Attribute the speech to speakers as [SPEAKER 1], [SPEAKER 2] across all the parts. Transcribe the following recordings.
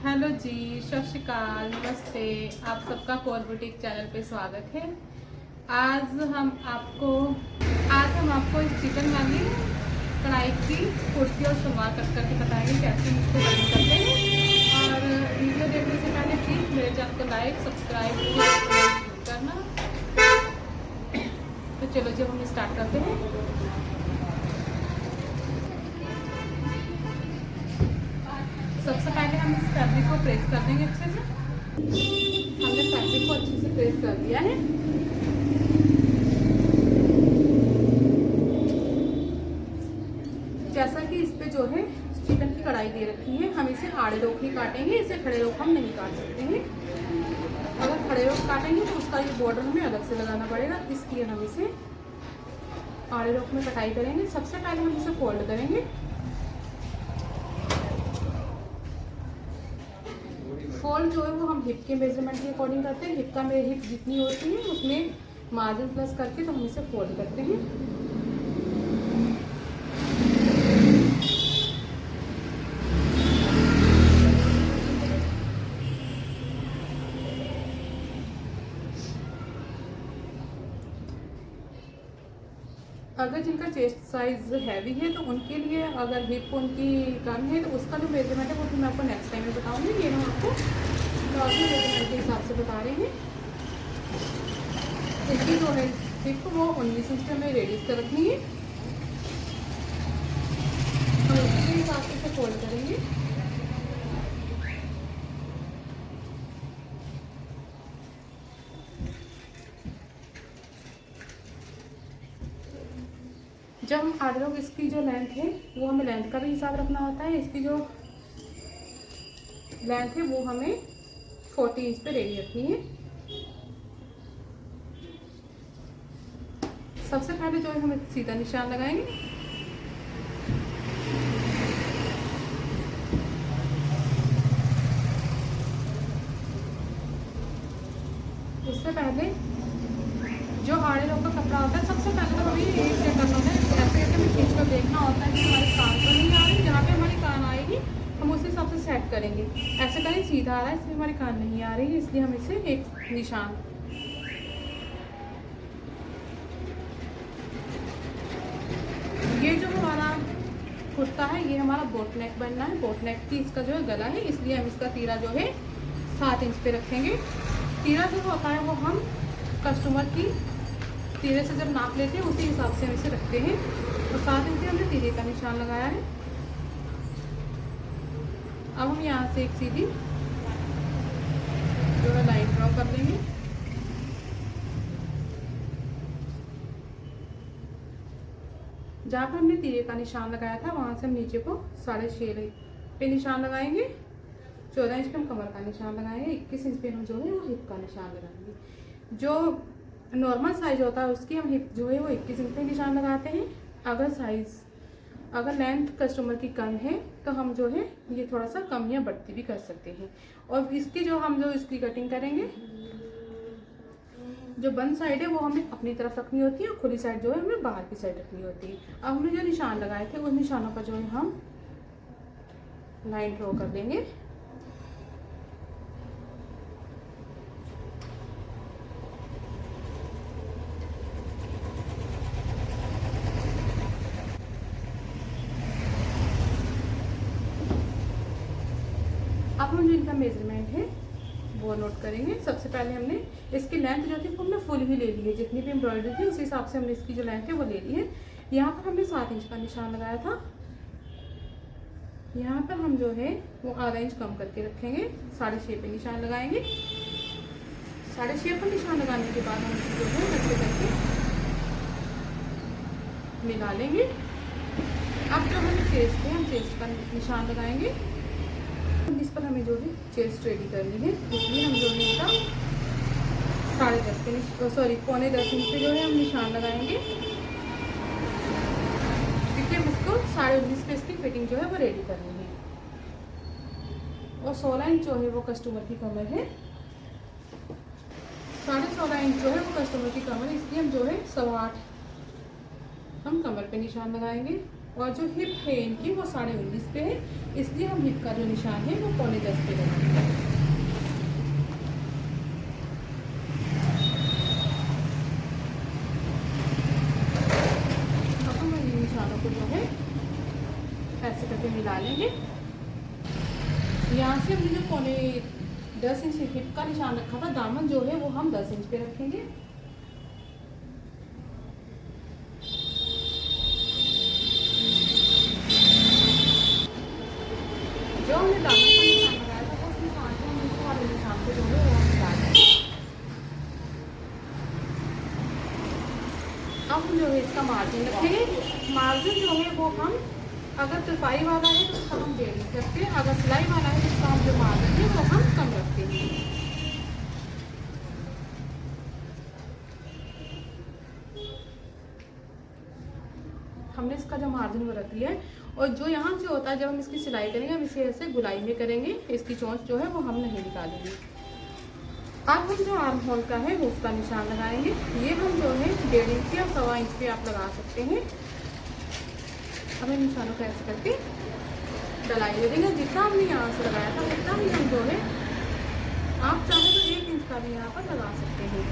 [SPEAKER 1] Hello जी, सत श्री अकाल, नमस्ते। आप सबका कोर बुटीक चैनल पे स्वागत है। आज हम आपको इस चिकन वाली कढ़ाई की कुर्ती और सलवार कट करके बताएंगे कैसे हम इसको कटिंग करते हैं। और वीडियो देखने से पहले प्लीज़ मेरे चैनल को लाइक, सब्सक्राइब करना। तो चलो जब हम स्टार्ट करते हैं। सबसे पहले हम इस फैब्रिक को प्रेस कर देंगे अच्छे से। हमने फैब्रिक को अच्छे से प्रेस कर दिया है। जैसा कि इस पे जो है चिकन की कढ़ाई दे रखी है, हम इसे आड़े रोक ही काटेंगे, इसे खड़े रोक हम नहीं काट सकते हैं। अगर खड़े रोक काटेंगे तो उसका ये बॉर्डर हमें अलग से लगाना पड़ेगा, इसलिए हम इसे आड़े रोक में कटाई करेंगे। सबसे पहले हम इसे फोल्ड करेंगे। फोल्ड जो है वो हम हिप के मेजरमेंट के अकॉर्डिंग करते हैं। हिप जितनी होती है उसमें मार्जिन प्लस करके तो हम इसे फोल्ड करते हैं। अगर जिनका चेस्ट साइज हैवी है तो उनके लिए, अगर हिप उनकी कम है तो उसका जो मेजरमेंट है वो फिर मैं आपको नेक्स्ट टाइम में बताऊंगी। ये हम आपको नॉर्मल मेजरमेंट के हिसाब से बता रहे हैं। इसकी जो है हिप वो 19 इंच पे हमें रेडियस कर रखनी है। हम उसके हिसाब से इसे फोल्ड करेंगे। जब हम आड़े रोक, इसकी जो लेंथ है वो हमें लेंथ का भी हिसाब रखना होता है। इसकी जो लेंथ है वो हमें 40 इंच पे रेडी रखनी है। सबसे पहले जो है हम एक सीधा निशान लगाएंगे। उससे पहले जो आड़े रोक का कपड़ा होता है, सबसे पहले तो हमें ये चेक करना होता है, ऐसे करके हमें खींच कर देखना होता है कि हमारे कान तो नहीं आ रही। जहाँ पे हमारी कान आएगी हम उस हिसाब से सेट करेंगे। ऐसे करें सीधा आ रहा है इसलिए हमारी कान नहीं आ रही है, इसलिए हम इसे एक निशान। ये जो हमारा कुर्ता है ये हमारा बोट नेक बनना है। बोट नेक की इसका जो है गला है, इसलिए हम इसका तीरा जो है 7 इंच पे रखेंगे। तीरा जो होता है वो हम कस्टमर की तीरे से जब नाप लेते हैं उसी हिसाब से हम इसे रखते हैं। और 7 इंच पे हमने तीरे का निशान लगाया है। अब हम यहाँ से एक सीधी जो है लाइन ड्रॉ कर देंगे। जहाँ पर हमने तीरे का निशान लगाया था वहाँ से हम नीचे को 6.5 पे निशान लगाएंगे। 14 इंच पे हम कमर का निशान लगाएंगे। 21 इंच पे हम जो है वो हिप का निशान लगाएंगे। जो नॉर्मल साइज होता है उसकी हम हिप जो है वो 21 इंच पे निशान लगाते हैं। अगर लेंथ कस्टमर की कम है तो हम जो है ये थोड़ा सा कम या बढ़ती भी कर सकते हैं। और इसकी इसकी कटिंग करेंगे, जो बंद साइड है वो हमें अपनी तरफ रखनी होती है और खुली साइड जो है हमें बाहर की साइड रखनी होती है। अब हमने जो निशान लगाए थे उन निशानों पर जो है हम लाइन ड्रॉ कर देंगे। अब हम जो इनका मेजरमेंट है वो नोट करेंगे। सबसे पहले हमने इसकी लेंथ जो थी वो हमने फुल ही ले ली है। जितनी भी एम्ब्रॉयडरी थी उस हिसाब से हमने इसकी जो लेंथ है वो ले ली है। यहाँ पर हमने 7 इंच का निशान लगाया था। यहाँ पर हम जो है वो आधा इंच कम करके रखेंगे। 6.5 पे निशान लगाएंगे। 6.5 पर निशान लगाने के बाद हम जो है ऐसे करके मिला लेंगे। अब जो हमें चेस्ट है हम चेस्ट का निशान लगाएंगे। इस पर हमें जो है चेस्ट रेडी करनी है, इसलिए हम जो है इसका 10.5 इंच पे जो है हम निशान लगाएंगे। क्योंकि हम इसको 19.5 पे इसकी फिटिंग जो है वो रेडी करनी है। और 16 इंच जो है वो कस्टमर की कमर है। 16.5 इंच जो है वो कस्टमर की कमर है, इसलिए हम जो है 8.25 हम कमर पे निशान लगाएंगे। और जो हिप है इनकी वो 19.5 पे है, इसलिए हम हिप का जो निशान है वो 9.25 पे लगाएंगे। अब हम इन निशानों को जो है ऐसे करके मिला लेंगे। यहाँ से हमने जो 9.10 इंच हिप का निशान रखा था, दामन जो है वो हम 10 इंच पे रखेंगे। जो हमने दामन का निशान लगाया था उस निशान से हम नीचे वाले निशान को जो है वो मिला देंगे। अब हम जो है इसका मार्जिन रखेंगे। मार्जिन जो है वो हम, अगर तुरपाई वाला है तो उसका हम 1.5 इंच रखते हैं, अगर सिलाई वाला है तो उसका हम जो मार्जिन है वो हम कम रखते हैं। हमने इसका जो मार्जिन वो रख लिया है, और जो यहाँ से होता है जब हम इसकी सिलाई करेंगे हम इसे ऐसे गुलाई में करेंगे, इसकी चोंच जो है वो हम नहीं निकालेंगे। अब हम जो आर्म होल का है वो उसका निशान लगाएंगे। ये हम जो है 1.5 इंच या 1.25 इंच पे आप लगा सकते हैं। अब इन निशानों को ऐसे करके डलाई दे देंगे। जितना हमने यहाँ से लगाया था उतना ही हम जो है, आप चाहे तो 1 इंच का भी यहाँ पर लगा सकते हैं।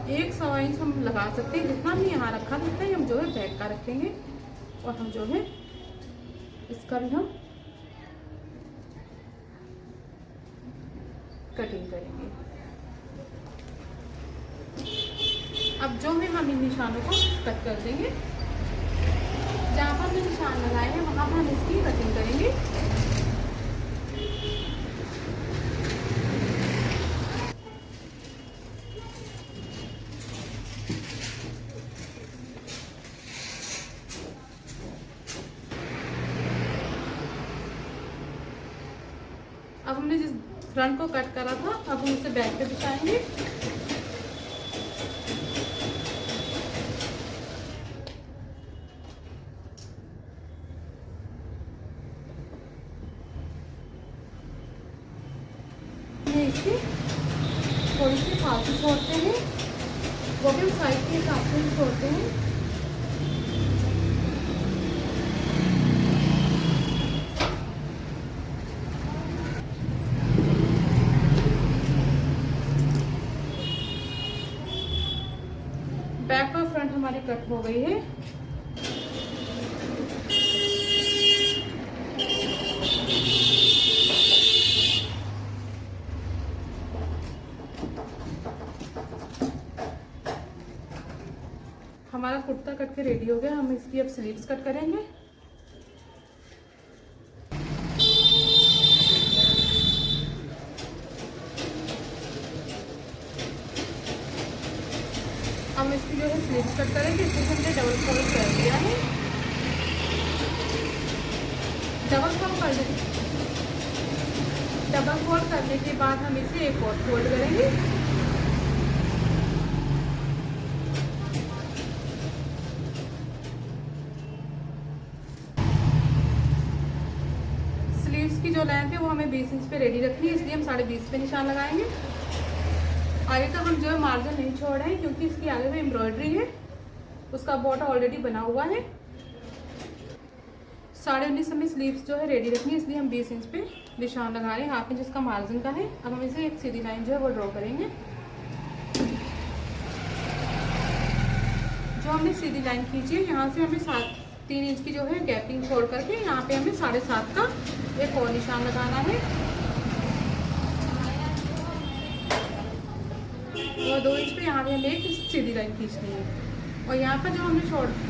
[SPEAKER 1] 1.25 इंच हम लगा सकते हैं। जितना भी यहाँ रखा था उतना ही हम जो है बैक का रखेंगे, और हम जो है इसका भी हम कटिंग करेंगे। अब जो है हम इन निशानों को कट कर देंगे। जहाँ पर हमने निशान लगाए हैं वहाँ पर हम इसकी कटिंग करेंगे। अब हमने जिस फ्रंट को कट करा था अब हम उसे बैक पे बिछाएंगे। इसकी थोड़ी सी फालतू छोड़ते हैं, वो भी साइड के हिसाब से छोड़ते हैं। बैक और फ्रंट हमारी कट हो गई है। हमारा कुर्ता कट के रेडी हो गया। हम इसकी अब स्लीव्स कट करेंगे। हम इसकी जो है स्लीव्स कट करेंगे। इसमें हमने डबल फोल्ड कर दिया है। डबल फोल्ड करने के बाद हम इसे एक और फोल्ड करेंगे। स्लीव्स की जो लेंथ है वो हमें 20 इंच पे रेडी रखनी है, इसलिए हम 20.5 पे निशान लगाएंगे। आगे का हम जो है मार्जिन नहीं छोड़ रहे हैं क्योंकि इसकी आगे में एम्ब्रॉयडरी है, उसका बॉर्डर ऑलरेडी बना हुआ है। 19.5 हमें स्लीव्स जो है रेडी रखनी है, इसलिए हम 20 इंच पे निशान लगा रहे हैं। हाफ इंच इसका मार्जिन का है। अब हम इसे एक सीधी लाइन जो है वो ड्रॉ करेंगे। जो हमने सीधी लाइन खींची है यहाँ से हमें 3 इंच की जो है गैपिंग छोड़ करके यहाँ पे हमें 7.5 का एक और निशान लगाना है, और 2 इंच पे यहाँ पे हमें एक सीधी लाइन खींचनी है। और यहाँ पर जो हमने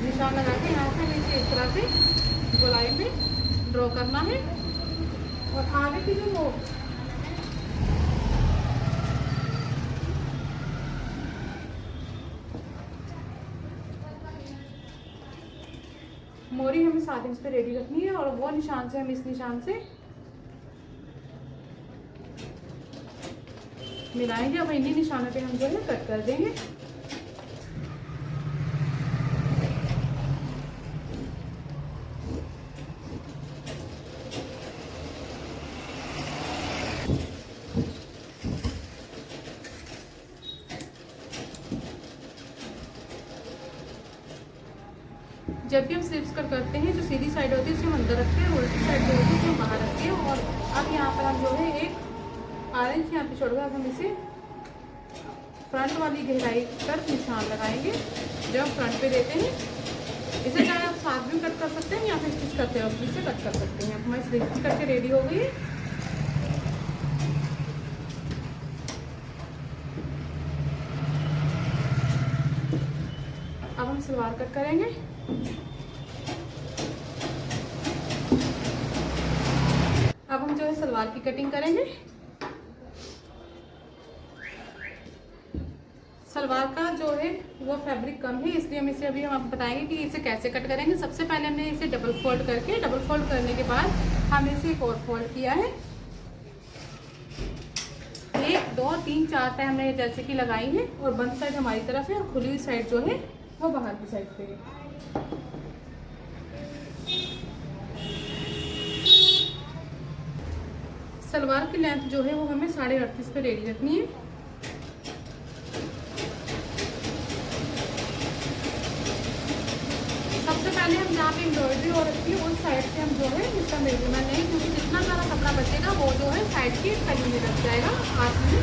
[SPEAKER 1] निशान लगा के यहाँ से हमें इसे इस तरह से गोलाई में ड्रॉ करना है। और आगे की जो मोरी हमें 7 इंच पे रेडी रखनी है, और वो निशान से हम इस निशान से मिलाएंगे। अब इन्हीं निशानों पे हम जो है कट कर देंगे। जब भी हम स्लिप्स कट करते हैं, जो सीधी साइड होती है उसे हम अंदर रखते हैं, उल्टी साइड जो होती है उसे हम बाहर रखते हैं। और अब यहाँ पर हम जो है एक आधा इंच यहाँ पे छोड़कर अब हम इसे फ्रंट वाली गहराई पर निशान लगाएंगे। जब हम फ्रंट पे देते हैं, इसे चाहे आप साथ भी कट कर सकते हैं या फिर स्टिच करते वक्त इसे कट कर सकते हैं। अब हमारी स्लिप्स कट के रेडी हो गई है। अब हम सलवार कट करेंगे। अब हम जो है सलवार की कटिंग करेंगे। सलवार का जो है वो फैब्रिक कम है, इसलिए हम इसे अभी हम आपको बताएंगे कि इसे कैसे कट करेंगे। सबसे पहले हमने इसे डबल फोल्ड करने के बाद हमने इसे एक और फोल्ड किया है। 1 2 3 4 तय हमने जैसे कि लगाई है और बंद साइड हमारी तरफ है और खुली हुई साइड जो है वो बाहर की साइड पे है। सलवार की लेंथ जो है वो हमें 38.5 पे रेडी रखनी है। सबसे पहले हम जहाँ पे एम्ब्रॉयडरी हो रखी है उस साइड से हम जो है इसका मेजरमेंट लेंगे, क्योंकि जितना सारा कपड़ा बचेगा वो जो है साइड की कली में लग जाएगा हाथ में।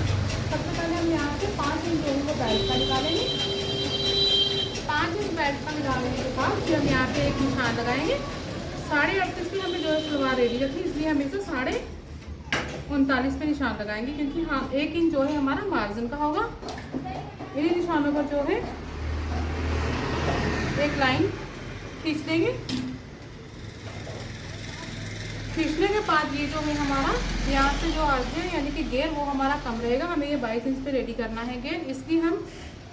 [SPEAKER 1] सबसे पहले हम यहाँ पे 5 इंच जो है वो बेल्ट का निकालेंगे। 5 इंच बेल्ट का निकालने के बाद फिर हम यहाँ पे एक निशान लगाएंगे। 38.5 पे हमें जो है सलवार रेडी रखी, इसलिए हम इसे 39.5 पे निशान लगाएंगे, क्योंकि हाँ 1 इंच जो है हमारा मार्जिन का होगा। इन्हीं निशानों पर जो है एक लाइन खींच देंगे। खींचने के बाद ये जो है हमारा यहाँ से जो आगे है यानी कि घेर वो हमारा कम रहेगा। हमें ये 22 इंच पे रेडी करना है घेर, इसलिए हम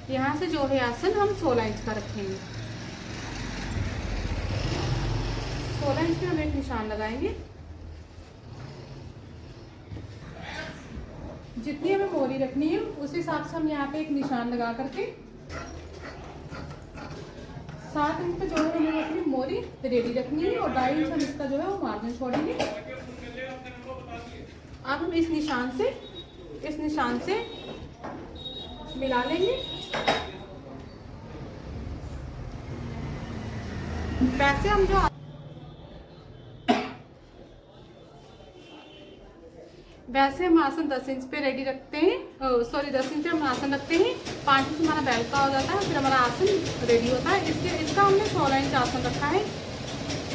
[SPEAKER 1] यहाँ से जो है आसन हम 16 इंच का रखेंगे। 16 इंच पे हम एक निशान लगाएंगे। जितनी हमें मोरी रखनी है उस हिसाब से हम यहाँ पे एक निशान लगा करके 7 इंच पे जो है हमें अपनी मोरी रेडी रखनी है और 22 इंच हम इसका जो है वो मार्जिन छोड़ेंगे। अब हम इस निशान से मिला लेंगे। वैसे हम जो वैसे हम आसन 10 इंच पे रेडी रखते हैं, 10 इंच पे हम आसन रखते हैं। 5 इंच हमारा बेल्ट का हो जाता है, फिर हमारा आसन रेडी होता है। इसका हमने 16 इंच आसन रखा है,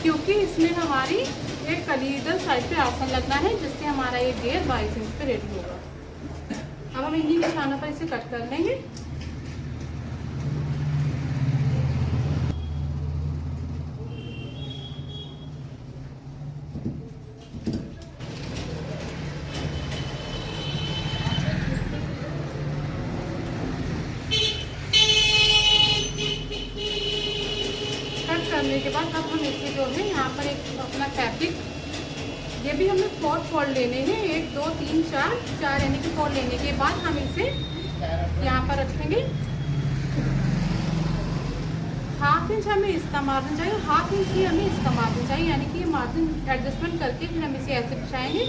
[SPEAKER 1] क्योंकि इसमें हमारी एक कली इधर साइड पे आसन लगना है, जिससे हमारा ये घेर 22 इंच पे रेडी होगा। अब हम इन्हीं निशानों पर इसे कट कर लेंगे। करने के बाद अब हम इसे जो है यहाँ पर एक अपना फैब्रिक, ये भी हमें 4 फोल्ड लेने हैं, 1 2 3 4 यानी कि 4 लेने के बाद हम इसे यहाँ पर रखेंगे। 1/2 इंच हमें इसका मार्जिन चाहिए, 1/2 इंच ही हमें इसका मार्जिन चाहिए, यानी कि ये मार्जिन एडजस्टमेंट करके फिर हम इसे ऐसे बिछाएंगे।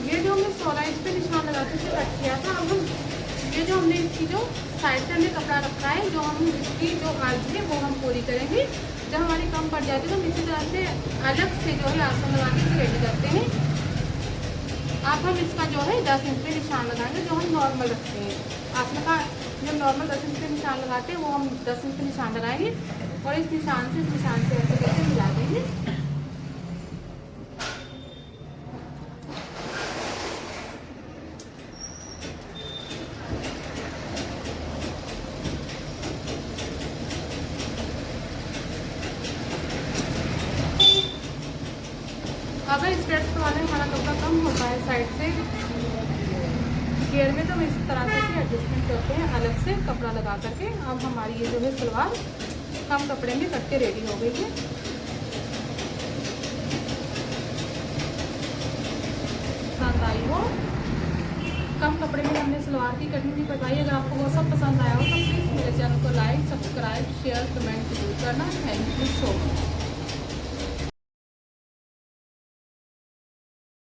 [SPEAKER 1] ये जो हमने 16 इंच पे निशान लगाते इसे कट किया था, अब हम ये जो हमने इसकी जो साइड से हमने कपड़ा रखा है, जो हम इसकी जो आर्ज है वो हम पूरी करेंगे। जब हमारी कम पड़ जाती है तो हम इसी तरह से अलग से जो है आसन लगा के रेडी करते हैं। अब हम इसका जो है 10 इंच पे निशान लगाएंगे, जो हम नॉर्मल रखते हैं आसन का। जब नॉर्मल 10 इंच पे निशान लगाते हैं वो हम 10 इंच पे निशान लगाएंगे और इस निशान से ऐसे करके मिला देंगे। अगर स्ट्रेच वाले हमारा कपड़ा कम होता है साइड से घेर में, तो हम इस तरह से एडजस्टमेंट करते हैं अलग से कपड़ा लगा करके। अब हमारी ये जो है सलवार कम कपड़े में कट के रेडी हो गई है। पसंद आई हो, कम कपड़े में हमने सलवार की कटिंग भी बताई। अगर आपको वो सब पसंद आया हो तो प्लीज़ मेरे चैनल को लाइक, सब्सक्राइब, शेयर, कमेंट जरूर करना। Thank you so much.